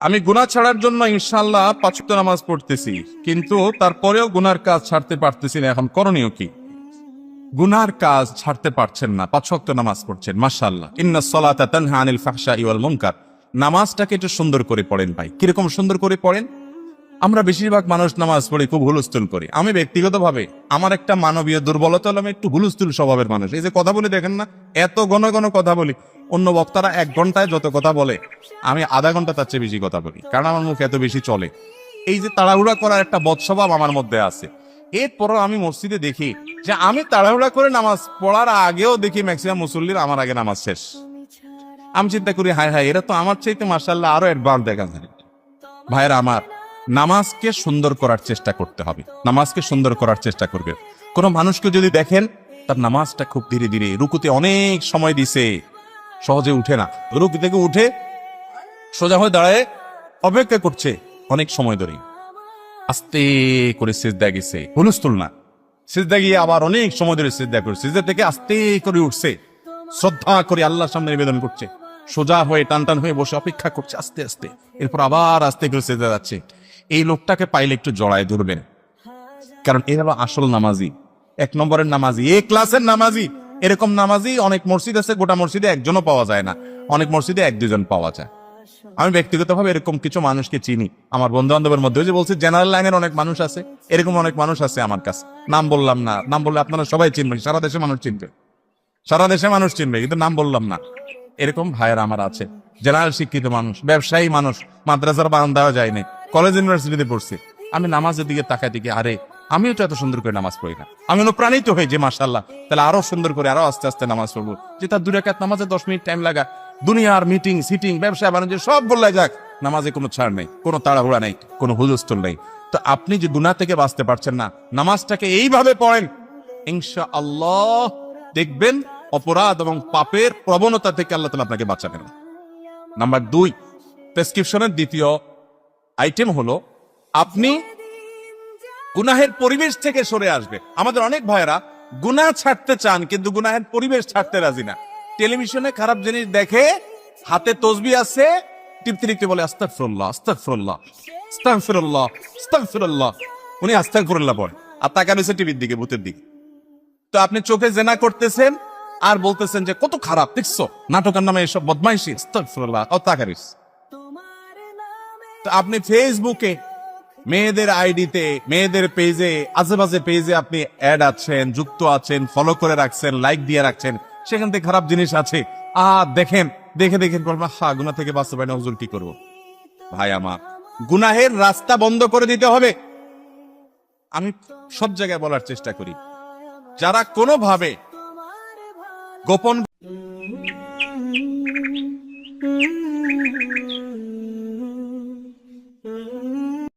আমি গুনাহ ছাড়ার জন্য ইনশাআল্লাহ ৫ ওয়াক্ত নামাজ পড়তেছি, কিন্তু তারপরেও গুনার কাজ ছাড়তে পারতেছি না। এখন করণীয় কি? গুনার কাজ ছাড়তে পারছেন না, ৫ ওয়াক্ত নামাজ পড়ছেন, মাশাআল্লাহ। ইন্নাস সালাতা তানহা আনিল ফাহশাই ওয়াল মুনকার। নামাজটাকে একটু সুন্দর করে পড়েন ভাই। কিরকম সুন্দর করে পড়েন? আমরা বেশিরভাগ মানুষ নামাজ পড়ি খুব হুলস্থুল করি। আমি ব্যক্তিগতভাবে আমার একটা মানবীয় দুর্বলতা হলো, আমি একটু হুলস্থুল স্বভাবের মানুষ। এই যে কথা বলি দেখেন না, এত ঘন ঘন কথা বলি। অন্য বক্তারা ১ ঘন্টায় যত কথা বলে, আমি আধা ঘন্টা তার চেয়ে বেশি কথা বলি, কারণ আমার মুখ এত বেশি চলে। এই যে তাড়াহুড়া করার একটা বদস্বভাব আমার মধ্যে আছে। এরপরও আমি মসজিদে দেখি যে আমি তাড়াহুড়া করে নামাজ পড়ার আগেও দেখি ম্যাক্সিমাম মুসল্লির আমার আগে নামাজ শেষ। আমি চিন্তা করি, হায় হায়, এরা তো আমার চাইতে মাশাআল্লাহ আরো অ্যাডভান্স দেখা যায়। ভাইয়েরা আমার, নামাজকে সুন্দর করার চেষ্টা করতে হবে। নামাজকে সুন্দর করার চেষ্টা করবে। কোন মানুষকে যদি দেখেন তার নামাজটা খুব ধীরে ধীরে, রুকুতে অনেক সময় দিছে, সহজে উঠে না, রুকু থেকে উঠে সোজা হয়ে দাঁড়ায় অপেক্ষা করছে অনেক সময় ধরে, আস্তে করে সিজদা গেছে, হুলস্থুল না, সিজদা গিয়ে আবার অনেক সময় ধরে সিজদা করছে, সিজদা থেকে আস্তে করে উঠছে, শ্রদ্ধা করে আল্লাহর সামনে নিবেদন করছে, সোজা হয়ে টান টান হয়ে বসে অপেক্ষা করছে আস্তে আস্তে, এরপর আবার আস্তে করে সিজদা যাচ্ছে। এই লোকটাকে পাইলে একটু জড়ায় ধরবেন, কারণ এ হলো আসল নামাজি, ১ নম্বরের নামাজি, এ ক্লাসের নামাজি। এরকম নামাজি অনেক মসজিদ আছে, গোটা মসজিদে একজনও পাওয়া যায় না, অনেক মসজিদে ১-২ জন পাওয়া যায়। আমি ব্যক্তিগতভাবে এরকম কিছু মানুষকে চিনি, আমার বন্ধু বান্ধবের মধ্যে। যে বলছি জেনারেল লাইনের অনেক মানুষ আছে, এরকম অনেক মানুষ আছে আমার কাছে। নাম বললাম না, নাম বললে আপনারা সবাই চিনবেন, সারা দেশে মানুষ চিনবে, সারা দেশে মানুষ চিনবে, কিন্তু নাম বললাম না। এরকম ভাইয়ের আমার আছে, জেনারেল শিক্ষিত মানুষ, ব্যবসায়ী মানুষ, মাদ্রাসার বারান্দাও যায়নি, কলেজ ইউনিভার্সিটিতে পড়ছে। আমি নামাজের দিকে তাকাই দিকে, আরে আমিও তো এত সুন্দর করে নামাজ পড়ি না। আমি অনুপ্রাণিত হই যে মাশাআল্লাহ, তাহলে আরো সুন্দর করে, আরো আস্তে আস্তে নামাজ পড়বো। যে তার ২ রাকাত নামাজে ১০ মিনিট টাইম লাগা, দুনিয়ার মিটিং সিটিং ব্যবসা বাণিজ্য সব বললে যাক, নামাজে কোনো ছাড় নেই, কোনো তাড়াহুড়া নেই, কোনো হুলস্থুল নেই। তো আপনি যে গুনাহ থেকে বাঁচতে পারছেন না, নামাজটাকে এইভাবে পড়েন, ইনশাআল্লাহ দেখবেন অপরাধ এবং পাপের প্রবণতা থেকে আল্লাহ তাআলা আপনাকে বাঁচাবেন। নাম্বার ২, প্রেসক্রিপশনের দ্বিতীয় আইটেম হলো, আপনি গুনাহের পরিবেশ থেকে সরে আসবে। আমাদের অনেক ভাইয়েরা গুনাহ ছাড়তে চান, কিন্তু গুনাহের পরিবেশ ছাড়তে রাজি না। টেলিভিশনে খারাপ জিনিস দেখে, হাতে তসবিহ আছে, টিপতে টিপতে বলে আস্তাগফিরুল্লাহ আস্তাগফিরুল্লাহ আস্তাগফিরুল্লাহ আস্তাগফিরুল্লাহ। উনি আস্তাগফিরুল্লাহ পড়েন আর তাকান হচ্ছে টিভির দিকে, ভূতের দিকে। তো আপনি চোখে জেনা করতেছেন আর বলতেছেন যে কত খারাপ দেখছো, নাটকের নামে এসব বদমাইশি, আস্তাগফিরুল্লাহ, ও তাকারিস। তো আপনি ফেসবুকে মেয়েদের আইডিতে, মেয়েদের পেজে, আজেবাজে পেজে আপনি অ্যাড আছেন, যুক্ত আছেন, ফলো করে রাখছেন, লাইক দিয়ে রাখছেন, সেখান থেকে খারাপ জিনিস আছে। দেখেন, দেখে দেখে বলবেন, হ্যাঁ গুনাহ থেকে বাঁচতে পারি না, হুজুর কি করবো? ভাই আমার, গুনাহের রাস্তা বন্ধ করে দিতে হবে। আমি সব জায়গায় বলার চেষ্টা করি, যারা কোনোভাবে গোপন